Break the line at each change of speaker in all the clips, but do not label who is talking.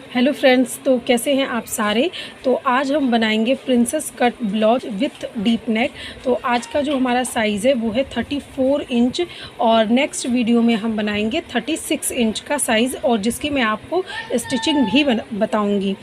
Hello friends, तो कैसे हैं आप सारे। तो आज हम बनाएंगे princess cut blouse with deep neck. तो आज का जो हमारा साइज़ है वो है 34 इंच और नेक्स्ट वीडियो में हम बनाएंगे 36 इंच का साइज़, और जिसकी मैं आपको स्टिचिंग भी बताऊंगी।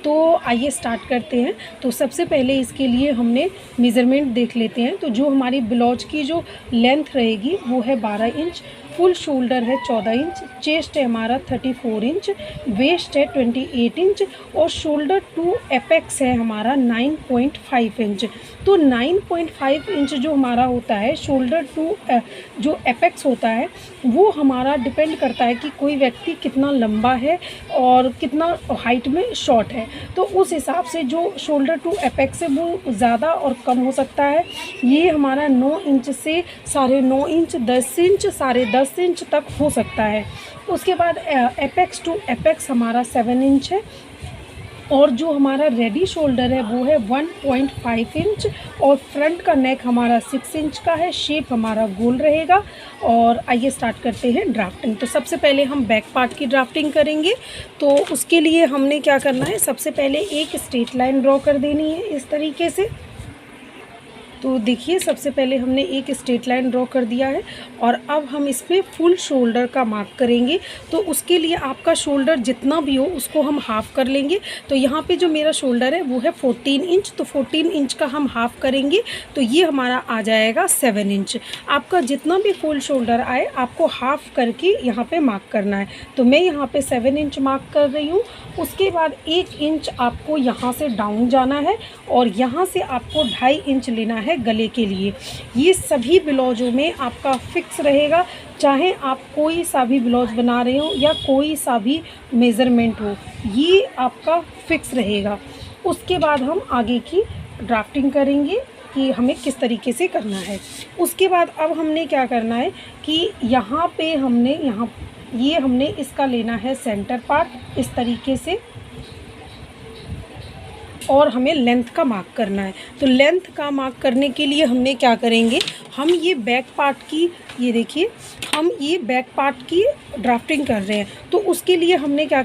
तो आइए स्टार्ट करते हैं। तो सबसे पहले इसके लिए हमने मेज़रमेंट देख लेते हैं। तो जो हमारी ब्लाउज की जो लेंथ रहेगी वो है 12 इंच, फुल शोल्डर है 14 इंच, चेस्ट है हमारा 34 इंच, वेस्ट है 28 इंच और शोल्डर टू एपेक्स है हमारा 9.5 इंच। तो 9.5 इंच जो हमारा होता है शोल्डर टू जो एपेक्स होता है वो हमारा डिपेंड करता है कि कोई व्यक्ति कितना लंबा है और कितना हाइट में शॉर्ट है। तो उस हिसाब से जो शोल्डर टू एपेक्स है वो ज़्यादा और कम हो सकता है। ये हमारा 9 इंच से 9.5 इंच, 10 इंच, 10.5 इंच तक हो सकता है। उसके बाद एपेक्स टू एपेक्स हमारा 7 इंच है और जो हमारा रेडी शोल्डर है वो है 1.5 इंच और फ्रंट का नेक हमारा 6 इंच का है। शेप हमारा गोल रहेगा। और आइए स्टार्ट करते हैं ड्राफ्टिंग। तो सबसे पहले हम बैक पार्ट की ड्राफ्टिंग करेंगे। तो उसके लिए हमने क्या करना है, सबसे पहले एक स्ट्रेट लाइन ड्रॉ कर देनी है इस तरीके से। तो देखिए सबसे पहले हमने एक स्ट्रेट लाइन ड्रॉ कर दिया है और अब हम इसमें फुल शोल्डर का मार्क करेंगे। तो उसके लिए आपका शोल्डर जितना भी हो उसको हम हाफ़ कर लेंगे। तो यहाँ पे जो मेरा शोल्डर है वो है 14 इंच, तो 14 इंच का हम हाफ़ करेंगे तो ये हमारा आ जाएगा 7 इंच। आपका जितना भी फुल शोल्डर आए आपको हाफ़ करके यहाँ पे मार्क करना है। तो मैं यहाँ पे 7 इंच मार्क कर रही हूँ। उसके बाद 1 इंच आपको यहाँ से डाउन जाना है और यहाँ से आपको 2.5 इंच लेना है गले के लिए। ये सभी ब्लाउजों में आपका फिक्स रहेगा, चाहे आप कोई सा भी ब्लाउज बना रहे हो या कोई सा भी मेज़रमेंट हो, ये आपका फिक्स रहेगा। उसके बाद हम आगे की ड्राफ्टिंग करेंगे कि हमें किस तरीके से करना है। उसके बाद अब हमने क्या करना है कि यहाँ पे हमने इसका लेना है सेंटर पार्ट इस तरीके से और हमें लेंथ का मार्क करना है। तो लेंथ का मार्क करने के लिए हमने क्या करेंगे, हम ये बैक पार्ट की, ये देखिए हम ये बैक पार्ट की ड्राफ्टिंग कर रहे हैं। तो उसके लिए हमने क्या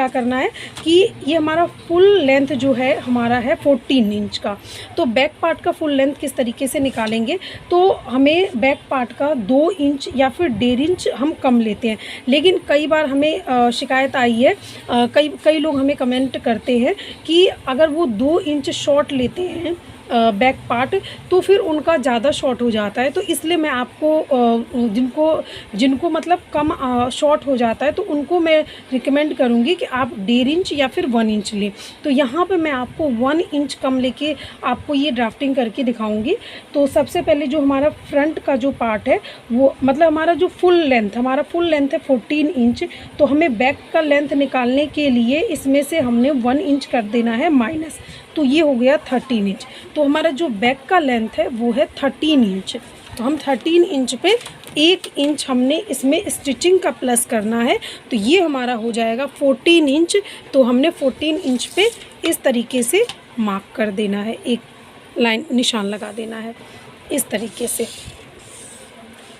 करना है कि ये हमारा फुल लेंथ जो है हमारा है 14 इंच का। तो बैक पार्ट का फुल लेंथ किस तरीके से निकालेंगे, तो हमें बैक पार्ट का 2 इंच या फिर 1.5 इंच हम कम लेते हैं। लेकिन कई बार हमें शिकायत आई है, कई लोग हमें कमेंट करते हैं कि अगर वो 2 इंच शॉर्ट लेते हैं बैक पार्ट तो फिर उनका ज़्यादा शॉर्ट हो जाता है। तो इसलिए मैं आपको जिनको मतलब कम शॉर्ट हो जाता है तो उनको मैं रिकमेंड करूँगी कि आप 1.5 इंच या फिर 1 इंच लें। तो यहाँ पे मैं आपको 1 इंच कम लेके आपको ये ड्राफ्टिंग करके दिखाऊँगी। तो सबसे पहले जो हमारा फ्रंट का जो पार्ट है वो मतलब हमारा फुल लेंथ है 14 इंच। तो हमें बैक का लेंथ निकालने के लिए इसमें से हमने 1 इंच कर देना है माइनस। तो ये हो गया 13 इंच। तो हमारा जो बैक का लेंथ है वो है 13 इंच। तो हम 13 इंच पे 1 इंच हमने इसमें स्टिचिंग का प्लस करना है। तो ये हमारा हो जाएगा 14 इंच। तो हमने 14 इंच पे इस तरीके से मार्क कर देना है, एक लाइन निशान लगा देना है इस तरीके से।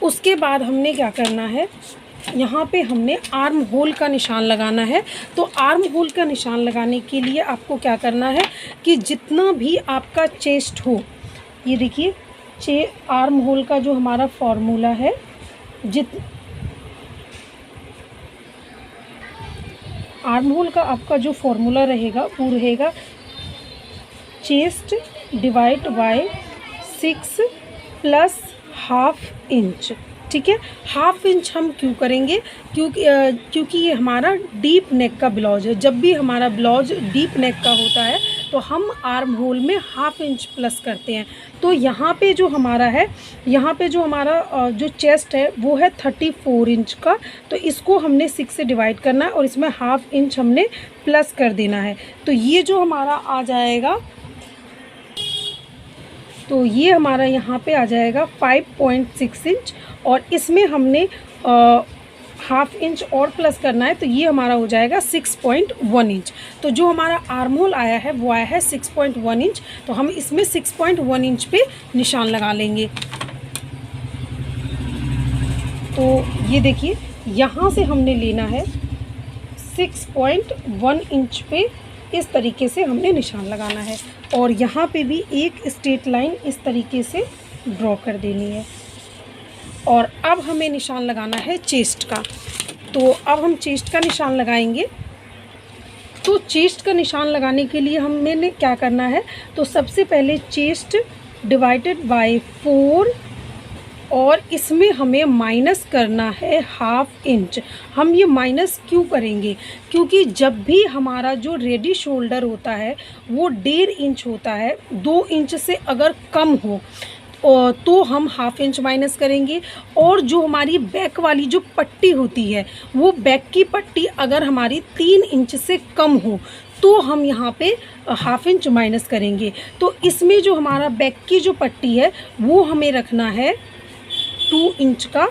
उसके बाद हमने क्या करना है, यहाँ पे हमने आर्म होल का निशान लगाना है। तो आर्म होल का निशान लगाने के लिए आपको क्या करना है कि जितना भी आपका चेस्ट हो, ये देखिए आर्म होल का जो हमारा फॉर्मूला है, आर्म होल का आपका जो फॉर्मूला रहेगा वो रहेगा chest divide by 6 plus half inch. ठीक है, हाफ इंच हम क्यों करेंगे, क्योंकि ये हमारा डीप नेक का ब्लाउज है। जब भी हमारा ब्लाउज डीप नेक का होता है तो हम आर्म होल में हाफ इंच प्लस करते हैं। तो यहाँ पे जो हमारा जो चेस्ट है वो है 34 इंच का। तो इसको हमने 6 से डिवाइड करना है और इसमें हाफ इंच हमने प्लस कर देना है। तो ये जो हमारा आ जाएगा, तो ये हमारा यहाँ पे आ जाएगा 5.6 इंच और इसमें हमने हाफ इंच और प्लस करना है। तो ये हमारा हो जाएगा 6.1 इंच। तो जो हमारा आर्म होल आया है वो आया है 6.1 इंच। तो हम इसमें 6.1 इंच पे निशान लगा लेंगे। तो ये देखिए यहाँ से हमने लेना है 6.1 इंच पे इस तरीके से हमने निशान लगाना है। और यहाँ पे भी एक स्ट्रेट लाइन इस तरीके से ड्रॉ कर देनी है। और अब हमें निशान लगाना है चेस्ट का। तो अब हम चेस्ट का निशान लगाएंगे। तो चेस्ट का निशान लगाने के लिए हमें क्या करना है, तो सबसे पहले चेस्ट डिवाइडेड बाय 4 और इसमें हमें माइनस करना है 1/2 इंच। हम ये माइनस क्यों करेंगे, क्योंकि जब भी हमारा जो रेडी शोल्डर होता है वो 1.5 इंच होता है, 2 इंच से अगर कम हो तो हम 1/2 इंच माइनस करेंगे। और जो हमारी बैक वाली जो पट्टी होती है वो बैक की पट्टी अगर हमारी 3 इंच से कम हो तो हम यहाँ पे 1/2 इंच माइनस करेंगे। तो इसमें जो हमारा बैक की जो पट्टी है वो हमें रखना है 2 इंच का।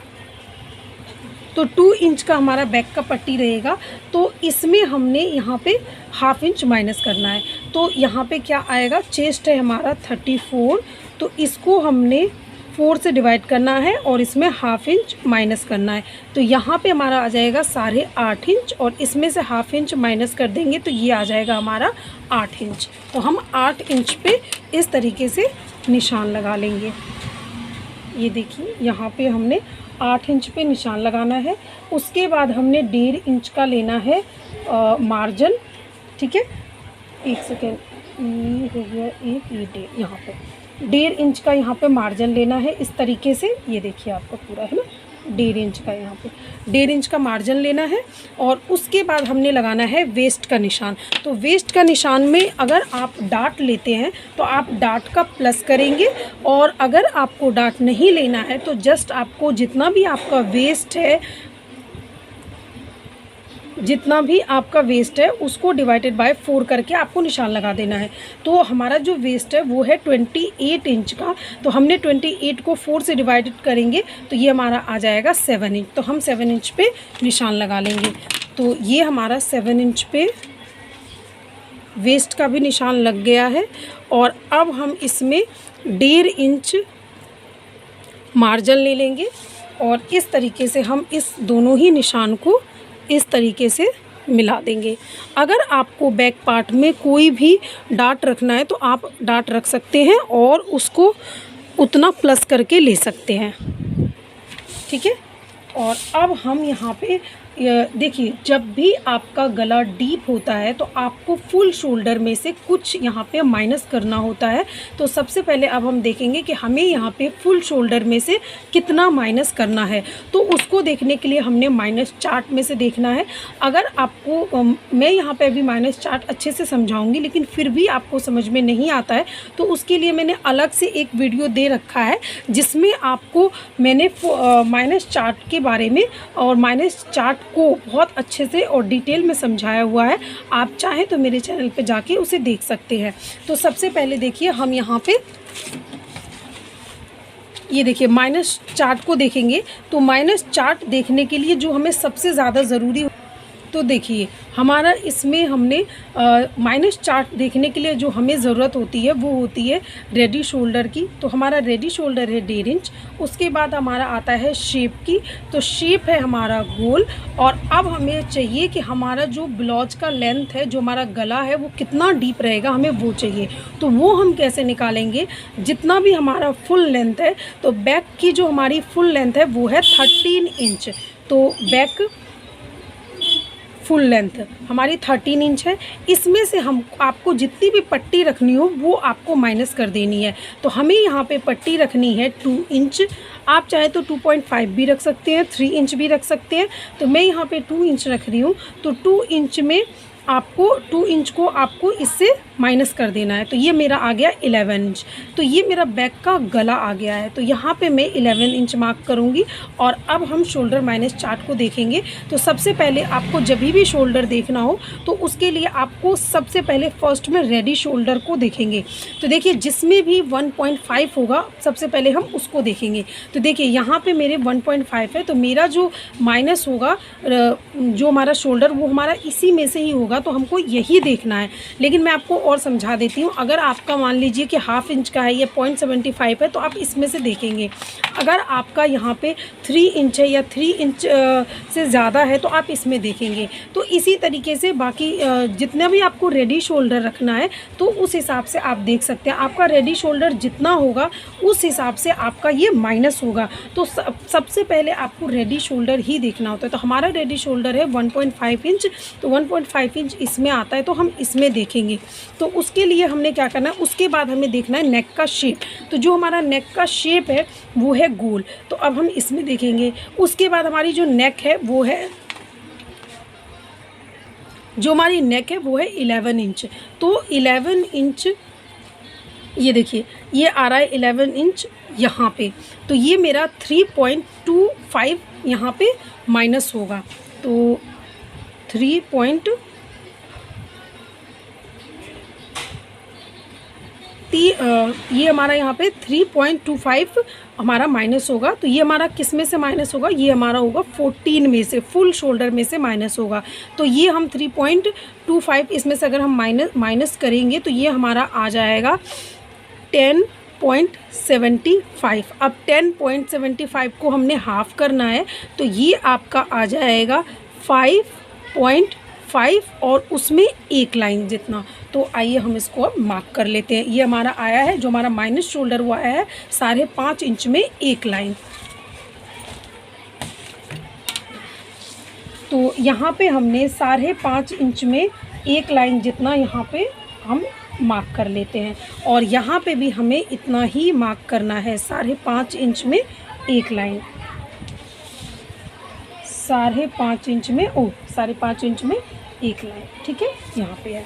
तो 2 इंच का हमारा बैक का पट्टी रहेगा। तो इसमें हमने यहाँ पे 1/2 इंच माइनस करना है। तो यहाँ पे क्या आएगा, चेस्ट है हमारा 34, तो इसको हमने 4 से डिवाइड करना है और इसमें 1/2 इंच माइनस करना है। तो यहाँ पे हमारा आ जाएगा 8.5 इंच और इसमें से 1/2 इंच माइनस कर देंगे तो ये आ जाएगा हमारा 8 इंच। तो हम 8 इंच पे इस तरीके से निशान लगा लेंगे। ये देखिए यहाँ पे हमने 8 इंच पे निशान लगाना है। उसके बाद हमने 1.5 इंच का लेना है मार्जिन। ठीक है, एक सेकेंड, ये हो गया एक, ये 1.5, यहाँ पे 1.5 इंच का यहाँ पे मार्जिन लेना है इस तरीके से। ये देखिए आपका पूरा है ना, 1.5 इंच का यहाँ पे 1.5 इंच का मार्जिन लेना है। और उसके बाद हमने लगाना है वेस्ट का निशान। तो वेस्ट का निशान में अगर आप डाट लेते हैं तो आप डाट का प्लस करेंगे, और अगर आपको डाट नहीं लेना है तो जस्ट आपको जितना भी आपका वेस्ट है, जितना भी आपका वेस्ट है उसको डिवाइडेड बाय 4 करके आपको निशान लगा देना है। तो हमारा जो वेस्ट है वो है 28 इंच का। तो हमने 28 को 4 से डिवाइडेड करेंगे तो ये हमारा आ जाएगा 7 इंच। तो हम 7 इंच पे निशान लगा लेंगे। तो ये हमारा 7 इंच पे वेस्ट का भी निशान लग गया है। और अब हम इसमें 1.5 इंच मार्जिन ले लेंगे और इस तरीके से हम इस दोनों ही निशान को इस तरीके से मिला देंगे। अगर आपको बैक पार्ट में कोई भी डाट रखना है तो आप डाट रख सकते हैं और उसको उतना प्लस करके ले सकते हैं। ठीक है, और अब हम यहाँ पे देखिए, जब भी आपका गला डीप होता है तो आपको फुल शोल्डर में से कुछ यहाँ पे माइनस करना होता है। तो सबसे पहले अब हम देखेंगे कि हमें यहाँ पे फुल शोल्डर में से कितना माइनस करना है। तो उसको देखने के लिए हमने माइनस चार्ट में से देखना है। अगर आपको मैं यहाँ पे अभी माइनस चार्ट अच्छे से समझाऊंगी, लेकिन फिर भी आपको समझ में नहीं आता है तो उसके लिए मैंने अलग से एक वीडियो दे रखा है जिसमें आपको मैंने माइनस चार्ट के बारे में और माइनस चार्ट को बहुत अच्छे से और डिटेल में समझाया हुआ है। आप चाहें तो मेरे चैनल पे जाके उसे देख सकते हैं। तो सबसे पहले देखिए, हम यहाँ पे ये देखिए माइनस चार्ट को देखेंगे। तो माइनस चार्ट देखने के लिए जो हमें सबसे ज़्यादा ज़रूरी, तो देखिए हमारा इसमें हमने माइनस चार्ट देखने के लिए जो हमें ज़रूरत होती है वो होती है रेडी शोल्डर की। तो हमारा रेडी शोल्डर है 1.5 इंच। उसके बाद हमारा आता है शेप की। तो शेप है हमारा गोल। और अब हमें चाहिए कि हमारा जो ब्लाउज का लेंथ है, जो हमारा गला है, वो कितना डीप रहेगा, हमें वो चाहिए। तो वो हम कैसे निकालेंगे, जितना भी हमारा फुल लेंथ है, तो बैक की जो हमारी फुल लेंथ है वो है 13 इंच। तो बैक फुल लेंथ हमारी 13 इंच है। इसमें से हम आपको जितनी भी पट्टी रखनी हो वो आपको माइनस कर देनी है। तो हमें यहाँ पे पट्टी रखनी है 2 इंच। आप चाहे तो 2.5 भी रख सकते हैं, 3 इंच भी रख सकते हैं। तो मैं यहाँ पे 2 इंच रख रही हूँ। तो 2 इंच में आपको 2 इंच को आपको इससे माइनस कर देना है। तो ये मेरा आ गया 11 इंच। तो ये मेरा बैक का गला आ गया है। तो यहाँ पे मैं 11 इंच मार्क करूँगी। और अब हम शोल्डर माइनस चार्ट को देखेंगे। तो सबसे पहले आपको जब भी शोल्डर देखना हो तो उसके लिए आपको सबसे पहले फर्स्ट में रेडी शोल्डर को देखेंगे। तो देखिए जिसमें भी 1.5 होगा सबसे पहले हम उसको देखेंगे। तो देखिए यहाँ पे मेरे 1.5 है। तो मेरा जो माइनस होगा, जो हमारा शोल्डर, वो हमारा इसी में से ही होगा। तो हमको यही देखना है। लेकिन मैं आपको और समझा देती हूँ। अगर आपका मान लीजिए कि हाफ इंच का है, ये 0.75 है, तो आप इसमें से देखेंगे। अगर आपका यहाँ पे 3 इंच है या 3 इंच से ज़्यादा है तो आप इसमें देखेंगे। तो इसी तरीके से बाकी जितना भी आपको रेडी शोल्डर रखना है तो उस हिसाब से आप देख सकते हैं। आपका रेडी शोल्डर जितना होगा उस हिसाब से आपका ये माइनस होगा। तो सबसे पहले आपको रेडी शोल्डर ही देखना होता है। तो हमारा रेडी शोल्डर है 1.5 इंच, तो 1.5 इंच इसमें आता है, तो हम इसमें देखेंगे। तो उसके लिए हमने क्या करना है, उसके बाद हमें देखना है नेक का शेप। तो जो हमारा नेक का शेप है वो है गोल, तो अब हम इसमें देखेंगे। उसके बाद हमारी जो नेक है वो है, जो हमारी नेक है वो है 11 इंच। तो 11 इंच, ये देखिए ये आ रहा है 11 इंच यहाँ पे। तो ये मेरा 3.25 यहाँ पे माइनस होगा। तो ये हमारा यहाँ पे 3.25 हमारा माइनस होगा। तो ये हमारा किस में से माइनस होगा, ये हमारा होगा 14 में से, फुल शोल्डर में से माइनस होगा। तो ये हम 3.25 इसमें से अगर हम माइनस करेंगे तो ये हमारा आ जाएगा 10.75। अब 10.75 को हमने हाफ करना है, तो ये आपका आ जाएगा 5.5 और उसमें एक लाइन जितना। तो आइए हम इसको अब मार्क कर लेते हैं। ये हमारा आया है, जो हमारा माइनस शोल्डर वो आया है 5.5 इंच में एक लाइन। तो यहाँ पे हमने 5.5 इंच में एक लाइन जितना यहाँ पे हम मार्क कर लेते हैं। और यहाँ पे भी हमें इतना ही मार्क करना है, 5.5 इंच में एक लाइन। 5.5 इंच में 5.5 इंच में एक लाइन, ठीक है, यहाँ पे है।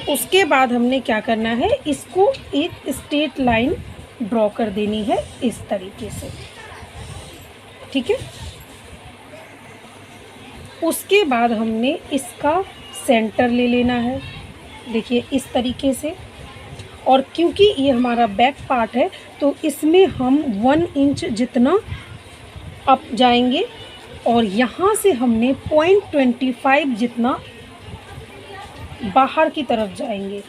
उसके बाद हमने क्या करना है, इसको एक स्ट्रेट लाइन ड्रॉ कर देनी है इस तरीके से, ठीक है। उसके बाद हमने इसका सेंटर ले लेना है, देखिए इस तरीके से। और क्योंकि ये हमारा बैक पार्ट है तो इसमें हम 1 इंच जितना अप जाएंगे और यहाँ से हमने 0.25 जितना बाहर की तरफ जाएंगे।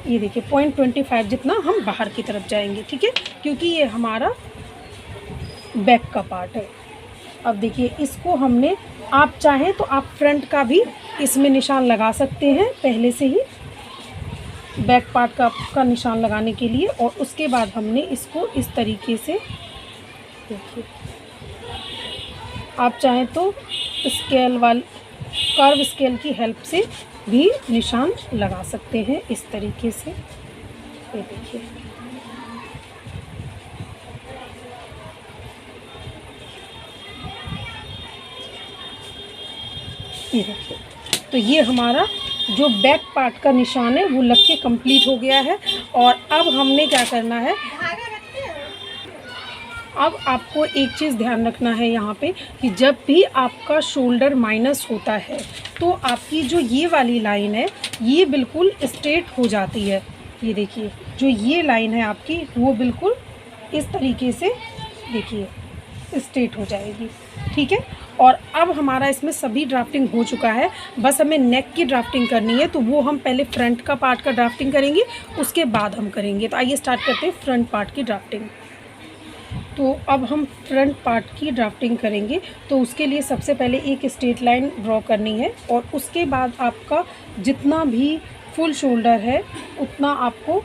ये देखिए 0.25 जितना हम बाहर की तरफ जाएंगे, ठीक है, क्योंकि ये हमारा बैक का पार्ट है। अब देखिए इसको हमने, आप चाहें तो आप फ्रंट का भी इसमें निशान लगा सकते हैं पहले से ही, बैक पार्ट का निशान लगाने के लिए। और उसके बाद हमने इसको इस तरीके से, देखिए आप चाहें तो कर्व स्केल की हेल्प से भी निशान लगा सकते हैं इस तरीके से। ये देखिए, ये देखिए। तो ये हमारा जो बैक पार्ट का निशान है वो लग के कंप्लीट हो गया है। और अब हमने क्या करना है, अब आपको एक चीज़ ध्यान रखना है यहाँ पे कि जब भी आपका शोल्डर माइनस होता है तो आपकी जो ये वाली लाइन है ये बिल्कुल स्ट्रेट हो जाती है। ये देखिए जो ये लाइन है आपकी वो बिल्कुल इस तरीके से, देखिए स्ट्रेट हो जाएगी, ठीक है। और अब हमारा इसमें सभी ड्राफ्टिंग हो चुका है, बस हमें नेक की ड्राफ्टिंग करनी है। तो वो हम पहले फ्रंट का पार्ट का ड्राफ्टिंग करेंगे, उसके बाद हम करेंगे। तो आइए स्टार्ट करते हैं फ्रंट पार्ट की ड्राफ्टिंग। तो अब हम फ्रंट पार्ट की ड्राफ्टिंग करेंगे। तो उसके लिए सबसे पहले एक स्ट्रेट लाइन ड्रॉ करनी है और उसके बाद आपका जितना भी फुल शोल्डर है उतना आपको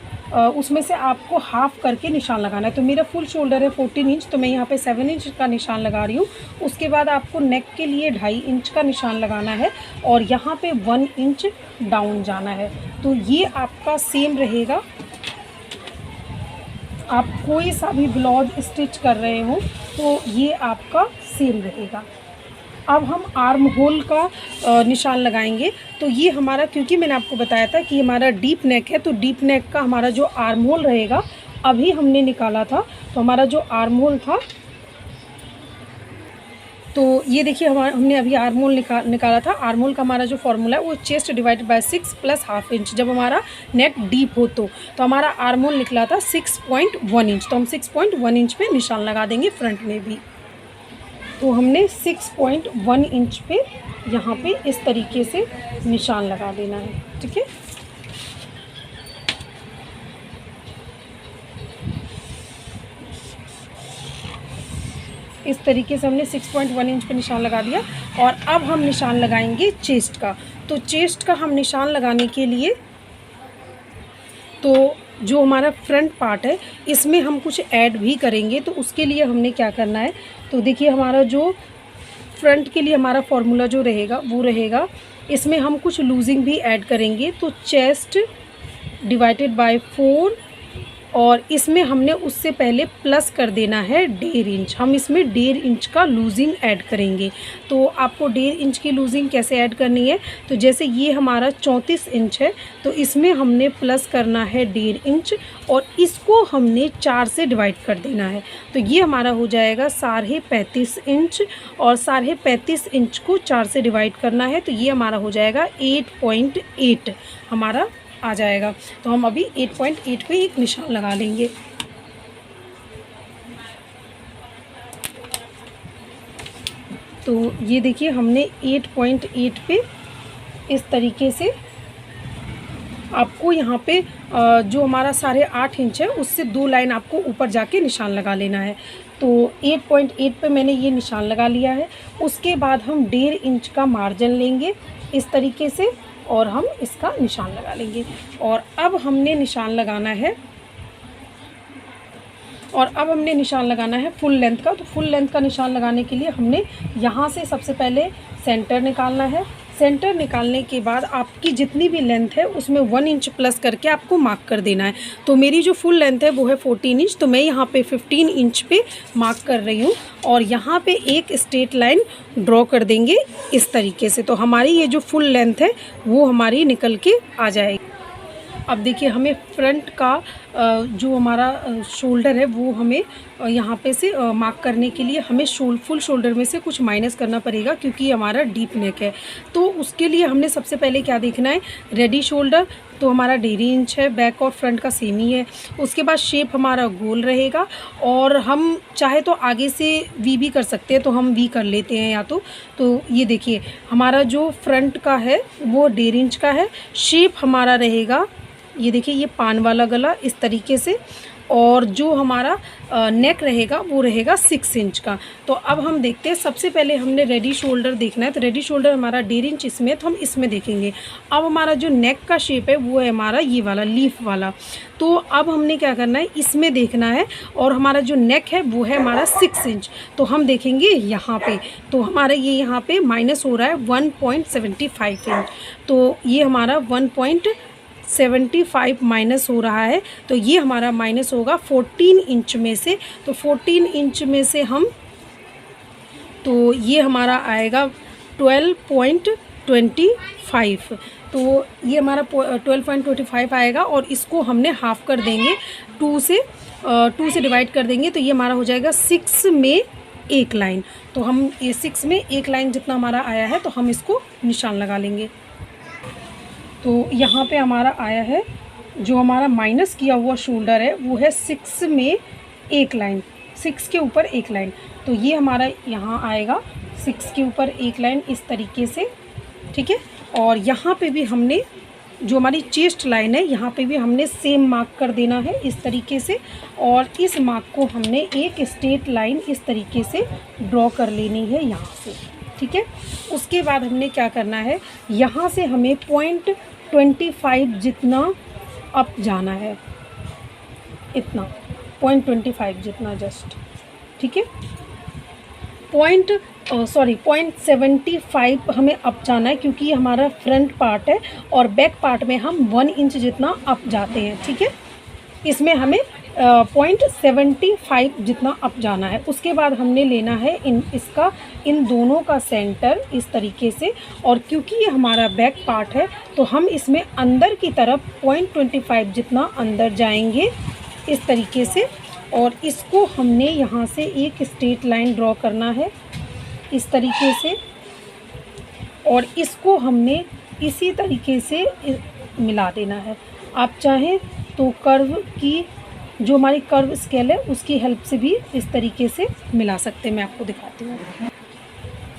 उसमें से आपको हाफ़ करके निशान लगाना है। तो मेरा फुल शोल्डर है 14 इंच, तो मैं यहाँ पे 7 इंच का निशान लगा रही हूँ। उसके बाद आपको नेक के लिए 2.5 इंच का निशान लगाना है और यहाँ पे 1 इंच डाउन जाना है। तो ये आपका सेम रहेगा, आप कोई सा भी ब्लाउज स्टिच कर रहे हो तो ये आपका सेम रहेगा। अब हम आर्म होल का निशान लगाएंगे। तो ये हमारा, क्योंकि मैंने आपको बताया था कि हमारा डीप नेक है, तो डीप नेक का हमारा जो आर्म होल रहेगा अभी हमने निकाला था। तो हमारा जो आर्म होल था, तो ये देखिए हमने अभी आर्म होल निकाला था। आर्म होल का हमारा जो फॉर्मूला है वो chest divided by 6 plus half inch, जब हमारा नेक डीप हो तो हमारा आर्म होल निकला था 6.1 इंच। तो हम 6.1 इंच पे निशान लगा देंगे फ्रंट में भी। तो हमने 6.1 इंच पे यहाँ पे इस तरीके से निशान लगा देना है। ठीक है, इस तरीके से हमने 6.1 इंच पे निशान लगा दिया। और अब हम निशान लगाएंगे चेस्ट का। तो चेस्ट का हम निशान लगाने के लिए, तो जो हमारा फ्रंट पार्ट है इसमें हम कुछ ऐड भी करेंगे। तो उसके लिए हमने क्या करना है, तो देखिए हमारा जो फ्रंट के लिए हमारा फॉर्मूला जो रहेगा वो रहेगा, इसमें हम कुछ लूजिंग भी ऐड करेंगे। तो चेस्ट डिवाइडेड बाय 4, और इसमें हमने उससे पहले प्लस कर देना है 1.5 इंच। हम इसमें 1.5 इंच का लूजिंग ऐड करेंगे। तो आपको 1.5 इंच की लूजिंग कैसे ऐड करनी है, तो जैसे ये हमारा 34 इंच है, तो इसमें हमने प्लस करना है 1.5 इंच और इसको हमने 4 से डिवाइड कर देना है। तो ये हमारा हो जाएगा 35.5 इंच, और 35.5 इंच को 4 से डिवाइड करना है, तो ये हमारा हो जाएगा 8.8 हमारा आ जाएगा। तो हम अभी 8.8 पे एक निशान लगा लेंगे। तो ये देखिए हमने 8.8 पे इस तरीके से, आपको यहाँ पे जो हमारा 8.5 इंच है उससे 2 लाइन आपको ऊपर जाके निशान लगा लेना है। तो 8.8 पे मैंने ये निशान लगा लिया है। उसके बाद हम 1.5 इंच का मार्जिन लेंगे इस तरीके से, और हम इसका निशान लगा लेंगे। और अब हमने निशान लगाना है, फुल लेंथ का। तो फुल लेंथ का निशान लगाने के लिए हमने यहाँ से सबसे पहले सेंटर निकालना है। सेंटर निकालने के बाद आपकी जितनी भी लेंथ है उसमें 1 इंच प्लस करके आपको मार्क कर देना है। तो मेरी जो फुल लेंथ है वो है 14 इंच, तो मैं यहाँ पे 15 इंच पे मार्क कर रही हूँ। और यहाँ पे एक स्ट्रेट लाइन ड्रॉ कर देंगे इस तरीके से। तो हमारी ये जो फुल लेंथ है वो हमारी निकल के आ जाएगी। अब देखिए हमें फ्रंट का जो हमारा शोल्डर है वो हमें यहाँ पे से मार्क करने के लिए हमें फुल शोल्डर में से कुछ माइनस करना पड़ेगा, क्योंकि हमारा डीप नेक है। तो उसके लिए हमने सबसे पहले क्या देखना है, रेडी शोल्डर। तो हमारा 1.5 इंच है, बैक और फ्रंट का सेम ही है। उसके बाद शेप हमारा गोल रहेगा, और हम चाहे तो आगे से वी भी कर सकते हैं, तो हम वी कर लेते हैं या तो ये देखिए हमारा जो फ्रंट का है वो 1.5 इंच का है। शेप हमारा रहेगा, ये देखिए ये पान वाला गला इस तरीके से, और जो हमारा नेक रहेगा वो रहेगा 6 इंच का। तो अब हम देखते हैं, सबसे पहले हमने रेडी शोल्डर देखना है। तो रेडी शोल्डर हमारा 1.5 इंच इसमें, तो हम इसमें देखेंगे। अब हमारा जो नेक का शेप है वो है हमारा ये वाला लीफ वाला। तो अब हमने क्या करना है, इसमें देखना है, और हमारा जो नेक है वो है हमारा 6 इंच। तो हम देखेंगे यहाँ पे, तो हमारा ये यहाँ पे माइनस हो रहा है 1.75 इंच। तो ये हमारा 1.75 माइनस हो रहा है, तो ये हमारा माइनस होगा 14 इंच में से। तो 14 इंच में से हम, तो ये हमारा आएगा 12.25। तो ये हमारा 12.25 आएगा, और इसको हमने हाफ़ कर देंगे, 2 से डिवाइड कर देंगे। तो ये हमारा हो जाएगा 6 में 1 लाइन। तो हम ये 6 में 1 लाइन जितना हमारा आया है, तो हम इसको निशान लगा लेंगे। तो यहाँ पे हमारा आया है, जो हमारा माइनस किया हुआ शोल्डर है वो है 6 में 1 लाइन, 6 के ऊपर 1 लाइन। तो ये हमारा यहाँ आएगा 6 के ऊपर 1 लाइन इस तरीके से। ठीक है, और यहाँ पे भी हमने जो हमारी चेस्ट लाइन है यहाँ पे भी हमने सेम मार्क कर देना है इस तरीके से, और इस मार्क को हमने एक स्ट्रेट लाइन इस तरीके से ड्रॉ कर लेनी है यहाँ से। ठीक है, उसके बाद हमने क्या करना है, यहाँ से हमें 0.25 जितना अप जाना है, इतना 0.25 जितना जस्ट। ठीक है, 0.75 हमें अप जाना है, क्योंकि ये हमारा फ्रंट पार्ट है, और बैक पार्ट में हम 1 इंच जितना अप जाते हैं। ठीक है, इसमें हमें 0.75 जितना अप जाना है। उसके बाद हमने लेना है इन दोनों का सेंटर इस तरीके से, और क्योंकि ये हमारा बैक पार्ट है तो हम इसमें अंदर की तरफ 0.25 जितना अंदर जाएंगे इस तरीके से, और इसको हमने यहाँ से एक स्ट्रेट लाइन ड्रॉ करना है इस तरीके से, और इसको हमने इसी तरीके से मिला देना है। आप चाहें तो कर्व की, जो हमारी कर्व स्केल है उसकी हेल्प से भी इस तरीके से मिला सकते हैं। मैं आपको दिखाती हूँ।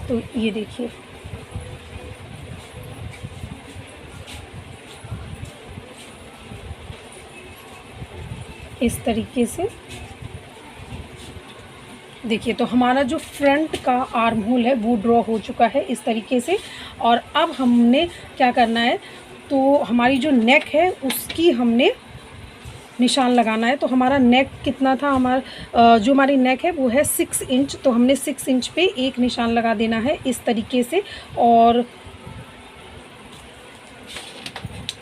तो ये देखिए इस तरीके से। देखिए तो हमारा जो फ्रंट का आर्म होल है वो ड्रॉ हो चुका है इस तरीके से। और अब हमने क्या करना है, तो हमारी जो नेक है उसकी हमने निशान लगाना है। तो हमारा नेक कितना था, जो हमारी नेक है वो है 6 इंच, तो हमने 6 इंच पे एक निशान लगा देना है इस तरीके से। और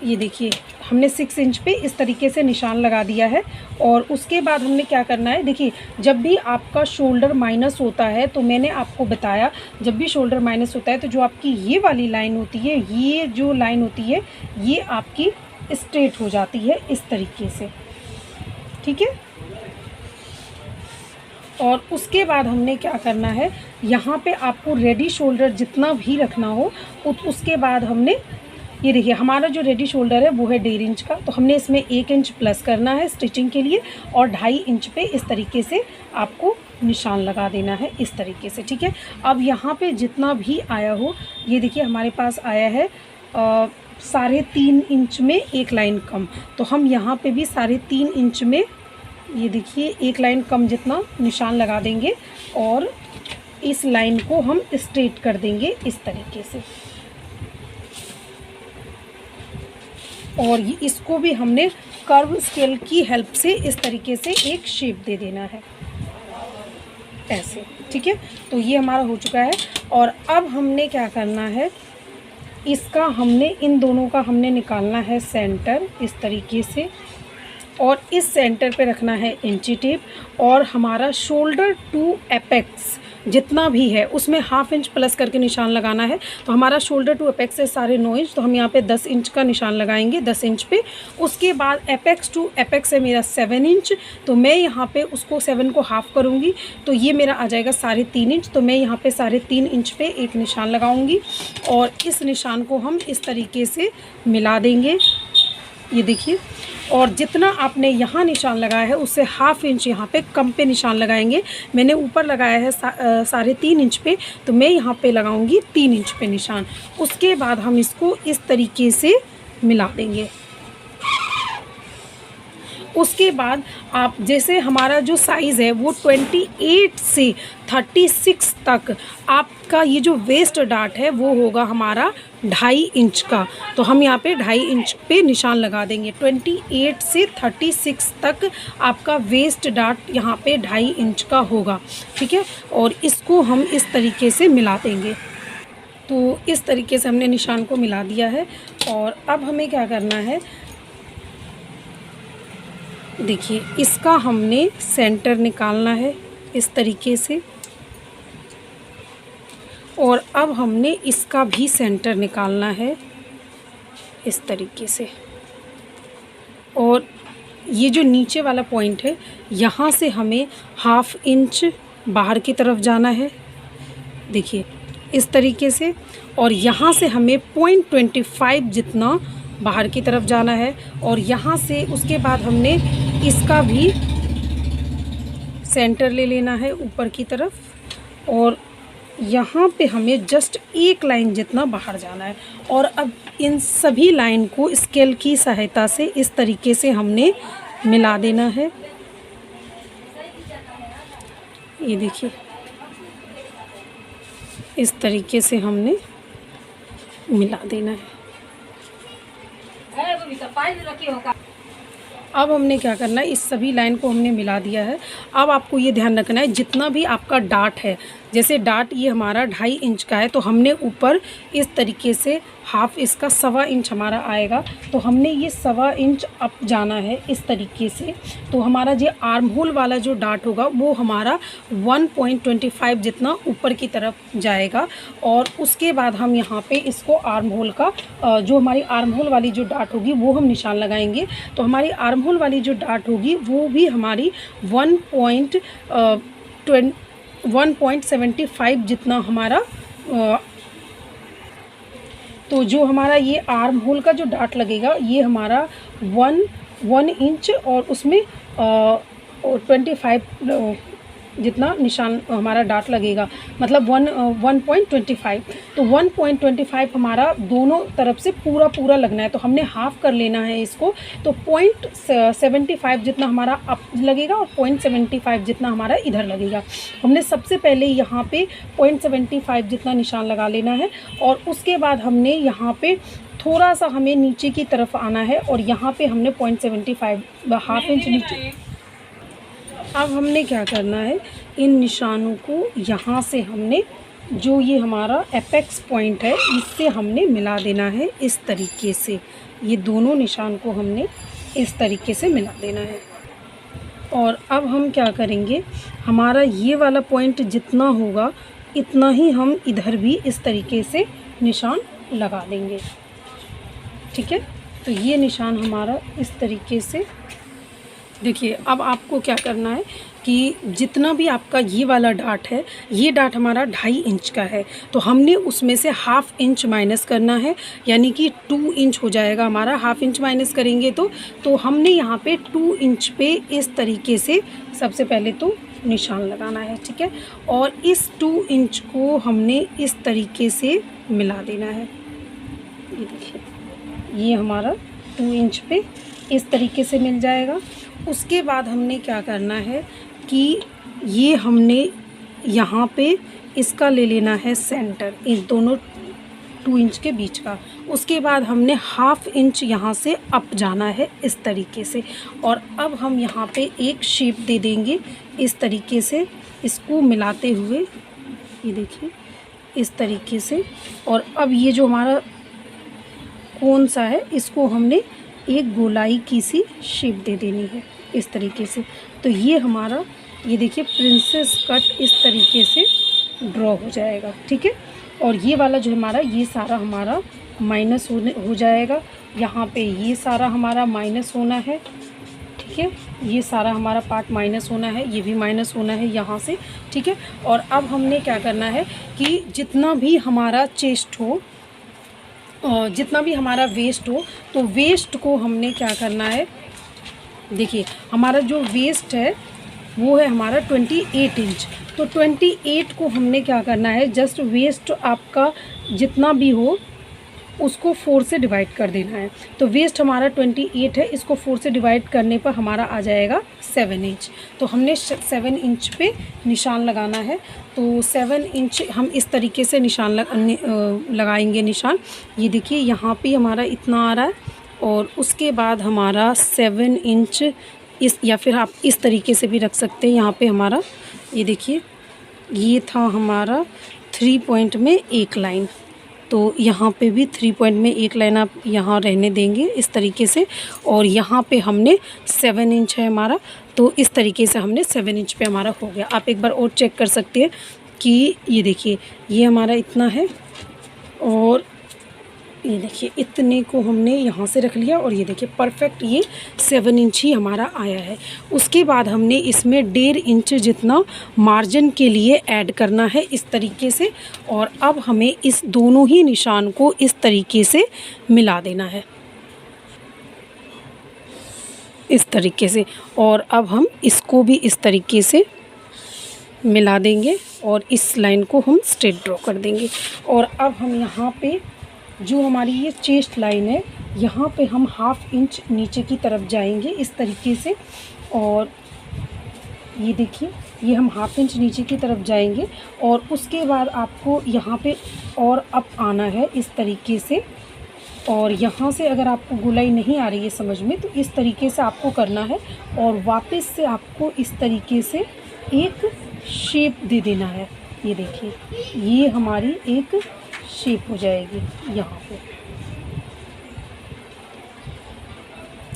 ये देखिए हमने 6 इंच पे इस तरीके से निशान लगा दिया है। और उसके बाद हमने क्या करना है, देखिए जब भी आपका शोल्डर माइनस होता है, तो मैंने आपको बताया जब भी शोल्डर माइनस होता है तो जो आपकी ये वाली लाइन होती है, ये जो लाइन होती है ये आपकी स्ट्रेट हो जाती है इस तरीके से, ठीक है। और उसके बाद हमने क्या करना है, यहाँ पे आपको रेडी शोल्डर जितना भी रखना हो उसके बाद हमने ये देखिए हमारा जो रेडी शोल्डर है वो है 1.5 इंच का, तो हमने इसमें 1 इंच प्लस करना है स्टिचिंग के लिए। और 2.5 इंच पे इस तरीके से आपको निशान लगा देना है इस तरीके से, ठीक है। अब यहाँ पे जितना भी आया हो, ये देखिए हमारे पास आया है 3.5 इंच में एक लाइन कम, तो हम यहाँ पे भी 3.5 इंच में ये देखिए एक लाइन कम जितना निशान लगा देंगे। और इस लाइन को हम स्ट्रेट कर देंगे इस तरीके से। और ये इसको भी हमने कर्व स्केल की हेल्प से इस तरीके से एक शेप दे देना है ऐसे, ठीक है। तो ये हमारा हो चुका है। और अब हमने क्या करना है, इसका हमने इन दोनों का हमने निकालना है सेंटर इस तरीके से। और इस सेंटर पे रखना है इंची टेप। और हमारा शोल्डर टू एपेक्स जितना भी है उसमें 1/2 इंच प्लस करके निशान लगाना है। तो हमारा शोल्डर टू एपेक्स है 9.5 इंच, तो हम यहाँ पे 10 इंच का निशान लगाएंगे 10 इंच पे। उसके बाद एपेक्स टू एपेक्स है मेरा 7 इंच, तो मैं यहाँ पे उसको 7 को हाफ़ करूँगी, तो ये मेरा आ जाएगा 3.5 इंच। तो मैं यहाँ पे 3.5 इंच पे एक निशान लगाऊँगी। और इस निशान को हम इस तरीके से मिला देंगे, ये देखिए। और जितना आपने यहाँ निशान लगाया है उससे 1/2 इंच यहाँ पे कम पे निशान लगाएंगे। मैंने ऊपर लगाया है 3.5 इंच पे, तो मैं यहाँ पे लगाऊंगी 3 इंच पे निशान। उसके बाद हम इसको इस तरीके से मिला देंगे। उसके बाद आप जैसे हमारा जो साइज़ है वो 28 से 36 तक आपका ये जो वेस्ट डार्ट है वो होगा हमारा 2.5 इंच का। तो हम यहाँ पे 2.5 इंच पे निशान लगा देंगे। 28 से 36 तक आपका वेस्ट डार्ट यहाँ पे 2.5 इंच का होगा, ठीक है। और इसको हम इस तरीके से मिला देंगे। तो इस तरीके से हमने निशान को मिला दिया है। और अब हमें क्या करना है, देखिए इसका हमने सेंटर निकालना है इस तरीके से। और अब हमने इसका भी सेंटर निकालना है इस तरीके से। और ये जो नीचे वाला पॉइंट है यहाँ से हमें 1/2 इंच बाहर की तरफ जाना है, देखिए इस तरीके से। और यहाँ से हमें 0.25 जितना बाहर की तरफ जाना है। और यहाँ से उसके बाद हमने इसका भी सेंटर ले लेना है ऊपर की तरफ। और यहाँ पे हमें जस्ट एक लाइन जितना बाहर जाना है। और अब इन सभी लाइन को स्केल की सहायता से इस तरीके से हमने मिला देना है, ये देखिए इस तरीके से हमने मिला देना है। अब हमने क्या करना है, इस सभी लाइन को हमने मिला दिया है। अब आपको ये ध्यान रखना है जितना भी आपका डार्ट है, जैसे डार्ट ये हमारा 2.5 इंच का है, तो हमने ऊपर इस तरीके से 1/2 इसका 1.25 इंच हमारा आएगा, तो हमने ये 1.25 इंच अप जाना है इस तरीके से। तो हमारा जो आर्म होल वाला जो डार्ट होगा वो हमारा 1.25 जितना ऊपर की तरफ जाएगा। और उसके बाद हम यहाँ पे इसको आर्म होल का जो हमारी आर्म होल वाली जो डार्ट होगी वो हम निशान लगाएंगे। तो हमारी आर्म होल वाली जो डार्ट होगी वो भी हमारी 1.75 जितना हमारा तो जो हमारा ये आर्म होल का जो डार्ट लगेगा ये हमारा 1 इंच और उसमें 25 जितना निशान हमारा डाट लगेगा, मतलब 1.25। तो 1.25 हमारा दोनों तरफ से पूरा लगना है। तो हमने हाफ़ कर लेना है इसको। तो 0.75 जितना हमारा अप लगेगा और 0.75 जितना हमारा इधर लगेगा। हमने सबसे पहले यहाँ पे 0.75 जितना निशान लगा लेना है और उसके बाद हमने यहाँ पे थोड़ा सा हमें नीचे की तरफ आना है और यहाँ पे हमने 0.75 हाफ इंच नीचे। अब हमने क्या करना है, इन निशानों को यहाँ से हमने जो ये हमारा एपेक्स पॉइंट है इससे हमने मिला देना है इस तरीके से। ये दोनों निशान को हमने इस तरीके से मिला देना है। और अब हम क्या करेंगे, हमारा ये वाला पॉइंट जितना होगा इतना ही हम इधर भी इस तरीके से निशान लगा देंगे। ठीक है, तो ये निशान हमारा इस तरीके से। देखिए अब आपको क्या करना है कि जितना भी आपका ये वाला डाट है, ये डाट हमारा 2.5 इंच का है, तो हमने उसमें से हाफ़ इंच माइनस करना है, यानी कि 2 इंच हो जाएगा हमारा। हाफ़ इंच माइनस करेंगे तो हमने यहाँ पे 2 इंच पे इस तरीके से सबसे पहले तो निशान लगाना है। ठीक है, और इस 2 इंच को हमने इस तरीके से मिला देना है। ये देखिए, ये हमारा 2 इंच पे इस तरीके से मिल जाएगा। उसके बाद हमने क्या करना है कि ये हमने यहाँ पे इसका ले लेना है सेंटर, इन दोनों 2 इंच के बीच का। उसके बाद हमने हाफ़ इंच यहाँ से अप जाना है इस तरीके से। और अब हम यहाँ पे एक शेप दे देंगे इस तरीके से, इसको मिलाते हुए, ये देखिए इस तरीके से। और अब ये जो हमारा कोन सा है इसको हमने एक गोलाई की सी शेप दे देनी है इस तरीके से। तो ये हमारा, ये देखिए प्रिंसेस कट इस तरीके से ड्रॉ हो जाएगा। ठीक है, और ये वाला जो हमारा, ये सारा हमारा माइनस हो जाएगा। यहाँ पे ये सारा हमारा माइनस होना है। ठीक है, ये सारा हमारा पार्ट माइनस होना है, ये भी माइनस होना है यहाँ से। ठीक है, और अब हमने क्या करना है कि जितना भी हमारा चेस्ट हो, जितना भी हमारा वेस्ट हो, तो वेस्ट को हमने क्या करना है, देखिए हमारा जो वेस्ट है वो है हमारा 28 इंच। तो 28 को हमने क्या करना है, जस्ट वेस्ट आपका जितना भी हो उसको 4 से डिवाइड कर देना है। तो वेस्ट हमारा 28 है, इसको 4 से डिवाइड करने पर हमारा आ जाएगा 7 इंच। तो हमने 7 इंच पे निशान लगाना है। तो 7 इंच हम इस तरीके से निशान लगाएंगे निशान। ये देखिए यहाँ पे हमारा इतना आ रहा है और उसके बाद हमारा 7 इंच इस, या फिर आप इस तरीके से भी रख सकते हैं। यहाँ पे हमारा ये देखिए, ये था हमारा 3 पॉइंट में एक लाइन, तो यहाँ पे भी 3 पॉइंट में एक लाइन आप यहाँ रहने देंगे इस तरीके से। और यहाँ पे हमने 7 इंच है हमारा, तो इस तरीके से हमने 7 इंच पे हमारा हो गया। आप एक बार और चेक कर सकते हैं कि ये देखिए ये हमारा इतना है और ये देखिए इतने को हमने यहाँ से रख लिया और ये देखिए परफेक्ट ये 7 इंच ही हमारा आया है। उसके बाद हमने इसमें 1.5 इंच जितना मार्जिन के लिए ऐड करना है इस तरीके से। और अब हमें इस दोनों ही निशान को इस तरीके से मिला देना है इस तरीके से। और अब हम इसको भी इस तरीके से मिला देंगे और इस लाइन को हम स्ट्रेट ड्रॉ कर देंगे। और अब हम यहाँ पे जो हमारी ये चेस्ट लाइन है, यहाँ पे हम हाफ़ इंच नीचे की तरफ जाएंगे इस तरीके से। और ये देखिए ये हम हाफ़ इंच नीचे की तरफ जाएंगे और उसके बाद आपको यहाँ पे और अप आना है इस तरीके से। और यहाँ से अगर आपको गोलाई नहीं आ रही है समझ में, तो इस तरीके से आपको करना है और वापस से आपको इस तरीके से एक शेप दे देना है। ये देखिए ये हमारी एक शेप हो जाएगी यहाँ पे।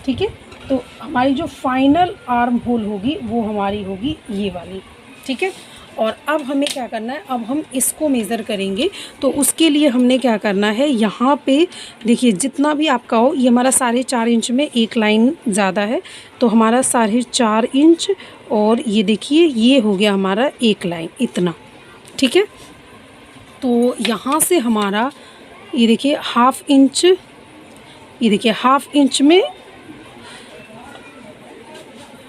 ठीक है, तो हमारी जो फाइनल आर्म होल होगी वो हमारी होगी ये वाली। ठीक है, और अब हमें क्या करना है, अब हम इसको मेज़र करेंगे। तो उसके लिए हमने क्या करना है, यहाँ पे देखिए जितना भी आपका हो, ये हमारा 4.5 इंच में एक लाइन ज़्यादा है, तो हमारा 4.5 इंच और ये देखिए ये हो गया हमारा एक लाइन इतना। ठीक है, तो यहाँ से हमारा ये देखिए हाफ़ इंच, ये देखिए हाफ़ इंच में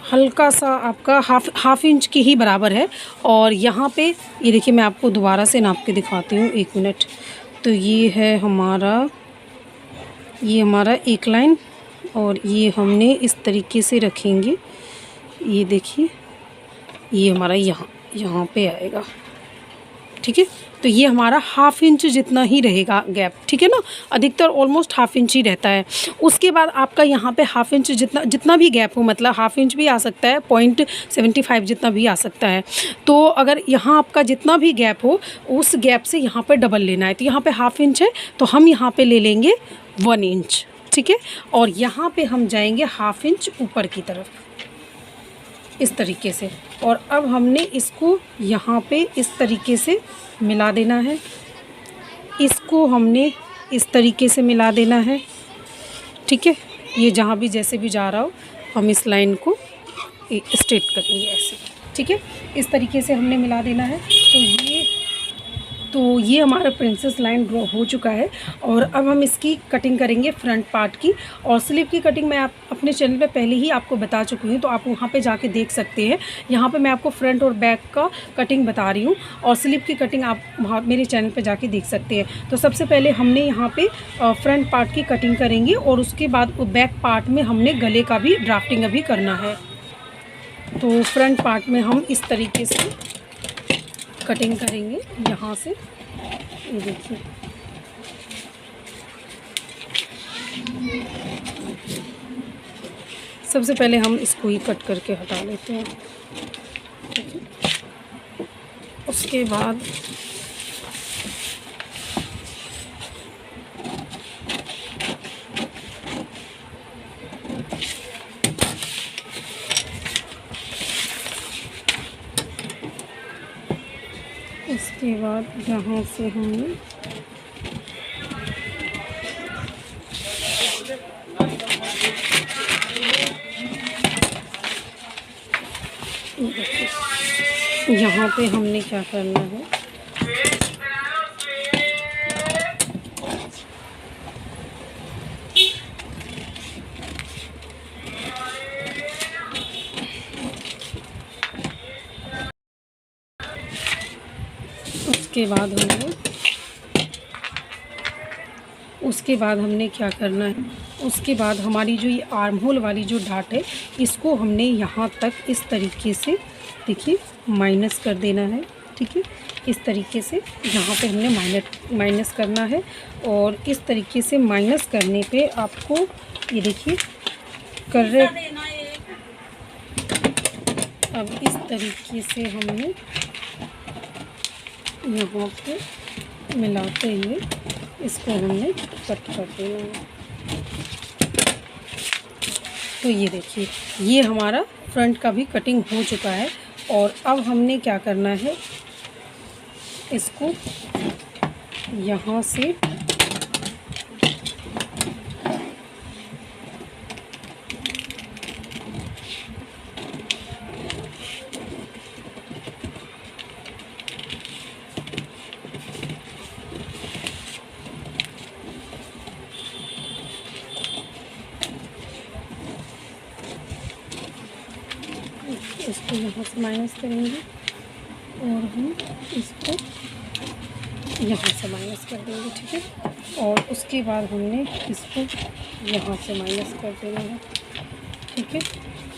हल्का सा आपका हाफ इंच के ही बराबर है। और यहाँ पे ये देखिए, मैं आपको दोबारा से नाप के दिखाती हूँ, 1 मिनट। तो ये है हमारा, ये हमारा एक लाइन, और ये हमने इस तरीके से रखेंगे। ये देखिए, ये हमारा यहाँ पे आएगा, ठीक है। तो ये हमारा हाफ इंच जितना ही रहेगा गैप, ठीक है ना। अधिकतर ऑलमोस्ट हाफ इंच ही रहता है। उसके बाद आपका यहाँ पे हाफ इंच जितना भी गैप हो, मतलब हाफ इंच भी आ सकता है, 0.75 जितना भी आ सकता है। तो अगर यहाँ आपका जितना भी गैप हो, उस गैप से यहाँ पे डबल लेना है। तो यहाँ पे हाफ इंच है, तो हम यहाँ पे ले लेंगे 1 इंच, ठीक है। और यहाँ पे हम जाएंगे हाफ इंच ऊपर की तरफ, इस तरीके से। और अब हमने इसको यहाँ पे इस तरीके से मिला देना है, इसको हमने इस तरीके से मिला देना है, ठीक है। ये जहाँ भी जैसे भी जा रहा हो, हम इस लाइन को स्ट्रेट करेंगे ऐसे, ठीक है। इस तरीके से हमने मिला देना है। तो ये हमारा प्रिंसेस लाइन ड्रॉ हो चुका है। और अब हम इसकी कटिंग करेंगे फ्रंट पार्ट की। और स्लीव की कटिंग मैं अपने चैनल पे पहले ही आपको बता चुकी हूँ, तो आप वहाँ पे जाके देख सकते हैं। यहाँ पे मैं आपको फ्रंट और बैक का कटिंग बता रही हूँ, और स्लीव की कटिंग आप वहाँ मेरे चैनल पे जाके देख सकते हैं। तो सबसे पहले हमने यहाँ पे फ्रंट पार्ट की कटिंग करेंगे, और उसके बाद बैक पार्ट में हमने गले का भी ड्राफ्टिंग अभी करना है। तो फ्रंट पार्ट में हम इस तरीके से कटिंग करेंगे, यहाँ से, ये देखिए। सबसे पहले हम इसको ही कट करके हटा लेते हैं, ठीक है। उसके बाद यहाँ से हमने यहाँ पे हमने क्या करना है, उसके बाद हमने क्या करना है, उसके बाद हमारी जो ये आर्म होल वाली जो डाट है, इसको हमने यहाँ तक इस तरीके से, देखिए, माइनस कर देना है, ठीक है। इस तरीके से यहाँ पे हमने माइनस करना है। और इस तरीके से माइनस करने पे आपको ये देखिए अब इस तरीके से हमने यहाँ पे मिलाते हुए इसको हमने कट कर देना है। तो ये देखिए, ये हमारा फ्रंट का भी कटिंग हो चुका है। और अब हमने क्या करना है, इसको यहाँ से यहाँ से माइनस करेंगे, और हम इसको यहाँ से माइनस कर देंगे, ठीक है। और उसके बाद हमने इसको यहाँ से माइनस कर देना है, ठीक है।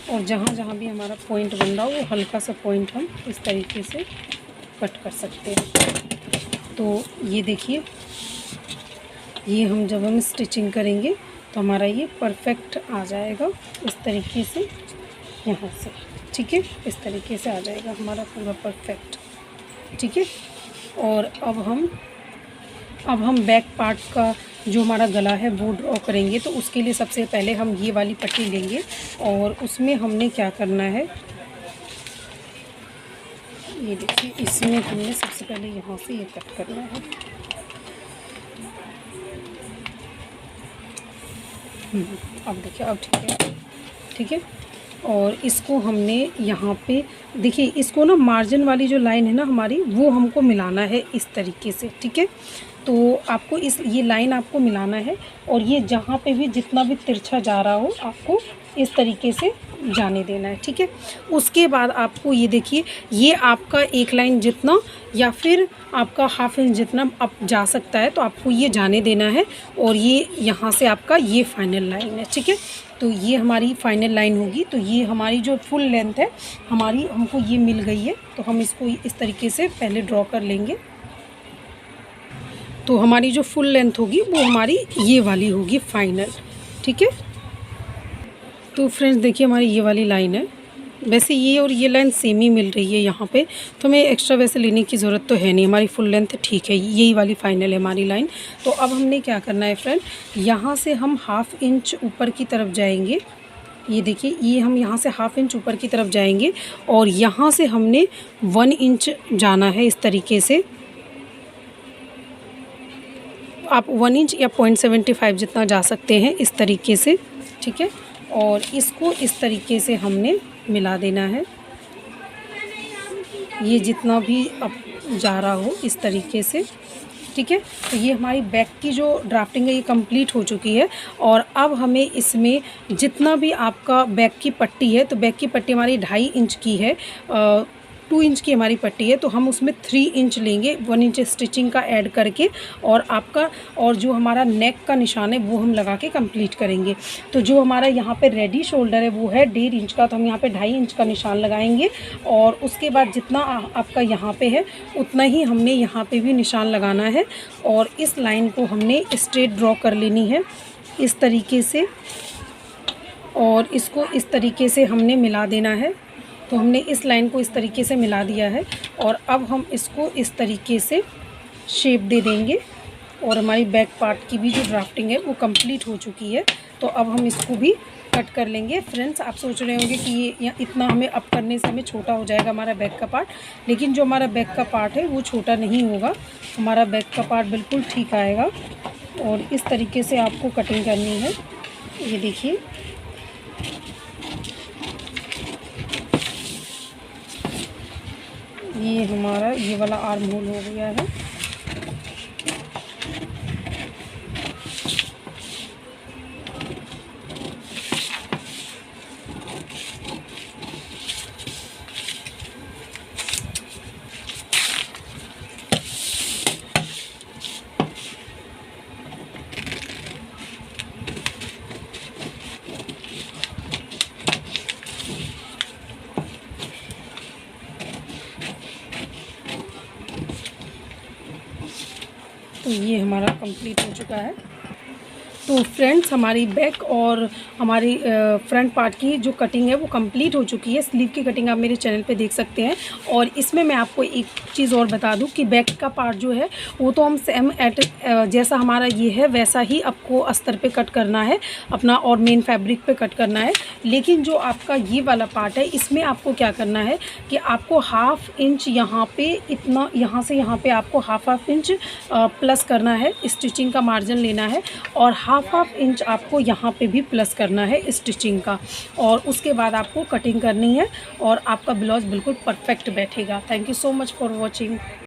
और जहाँ जहाँ भी हमारा पॉइंट बन रहा हो, वो हल्का सा पॉइंट हम इस तरीके से कट कर सकते हैं। तो ये देखिए, ये हम जब हम स्टिचिंग करेंगे तो हमारा ये परफेक्ट आ जाएगा इस तरीके से, यहाँ से, ठीक है। इस तरीके से आ जाएगा हमारा पूरा परफेक्ट, ठीक है। और अब हम बैक पार्ट का जो हमारा गला है वो ड्रॉ करेंगे। तो उसके लिए सबसे पहले हम ये वाली पट्टी लेंगे, और उसमें हमने क्या करना है, ये देखिए, इसमें हमने सबसे पहले यहाँ से ये कट करना है। अब देखिए, अब ठीक है। और इसको हमने यहाँ पे देखिए, इसको ना मार्जिन वाली जो लाइन है ना हमारी, वो हमको मिलाना है इस तरीके से, ठीक है। तो आपको ये लाइन आपको मिलाना है और ये जहाँ पे भी जितना भी तिरछा जा रहा हो आपको इस तरीके से जाने देना है, ठीक है। उसके बाद आपको ये देखिए, ये आपका एक लाइन जितना या फिर आपका हाफ इंच जितना अब जा सकता है, तो आपको ये जाने देना है और ये यहाँ से आपका ये फाइनल लाइन है, ठीक है। तो ये हमारी फाइनल लाइन होगी। तो ये हमारी जो फुल लेंथ है हमारी, हमको ये मिल गई है। तो हम इसको इस तरीके से पहले ड्रॉ कर लेंगे। तो हमारी जो फुल लेंथ होगी वो हमारी ये वाली होगी फाइनल, ठीक है। तो फ्रेंड्स देखिए, हमारी ये वाली लाइन है। वैसे ये और ये लाइन सेम ही मिल रही है यहाँ पे, तो हमें एक्स्ट्रा वैसे लेने की ज़रूरत तो है नहीं। हमारी फुल लेंथ ठीक है, यही वाली फाइनल है हमारी लाइन। तो अब हमने क्या करना है फ्रेंड, यहाँ से हम हाफ़ इंच ऊपर की तरफ जाएंगे। ये देखिए, ये हम यहाँ से हाफ़ इंच ऊपर की तरफ जाएंगे और यहाँ से हमने 1 इंच जाना है इस तरीके से। आप 1 इंच या 0.75 जितना जा सकते हैं इस तरीके से, ठीक है। और इसको इस तरीके से हमने मिला देना है, ये जितना भी अब जा रहा हो इस तरीके से, ठीक है। तो ये हमारी बैक की जो ड्राफ्टिंग है ये कंप्लीट हो चुकी है। और अब हमें इसमें जितना भी आपका बैक की पट्टी है, तो बैक की पट्टी हमारी 2.5 इंच की है, 2 इंच की हमारी पट्टी है, तो हम उसमें 3 इंच लेंगे 1 इंच स्टिचिंग का ऐड करके, और जो हमारा नेक का निशान है वो हम लगा के कंप्लीट करेंगे। तो जो हमारा यहाँ पे रेडी शोल्डर है वो है 1.5 इंच का, तो हम यहाँ पे 2.5 इंच का निशान लगाएंगे। और उसके बाद जितना आपका यहाँ पे है उतना ही हमने यहाँ पे भी निशान लगाना है। और इस लाइन को हमने स्ट्रेट ड्रॉ कर लेनी है इस तरीके से, और इसको इस तरीके से हमने मिला देना है। तो हमने इस लाइन को इस तरीके से मिला दिया है और अब हम इसको इस तरीके से शेप दे देंगे। और हमारी बैक पार्ट की भी जो ड्राफ्टिंग है वो कंप्लीट हो चुकी है। तो अब हम इसको भी कट कर लेंगे। फ्रेंड्स, आप सोच रहे होंगे कि ये इतना हमें अप करने से हमें छोटा हो जाएगा हमारा बैक का पार्ट, लेकिन जो हमारा बैक का पार्ट है वो छोटा नहीं होगा, हमारा बैक का पार्ट बिल्कुल ठीक आएगा। और इस तरीके से आपको कटिंग करनी है। ये देखिए, ये हमारा ये वाला आर्म होल हो गया है। तो ये हमारा कंप्लीट हो चुका है। तो फ्रेंड्स, हमारी बैक और हमारी फ्रंट पार्ट की जो कटिंग है वो कंप्लीट हो चुकी है। स्लीव की कटिंग आप मेरे चैनल पे देख सकते हैं। और इसमें मैं आपको एक चीज़ और बता दूं कि बैक का पार्ट जो है वो तो हम सेम जैसा हमारा ये है वैसा ही आपको अस्तर पे कट करना है अपना, और मेन फैब्रिक पे कट करना है। लेकिन जो आपका ये वाला पार्ट है इसमें आपको क्या करना है कि आपको 1/2 इंच यहाँ पे, इतना यहाँ से यहाँ पे आपको 1/2 इंच प्लस करना है, स्टिचिंग का मार्जिन लेना है। और 1/2 इंच आपको यहाँ पे भी प्लस करना है स्टिचिंग का। और उसके बाद आपको कटिंग करनी है और आपका ब्लाउज बिल्कुल परफेक्ट बैठेगा। Thank you so much for watching.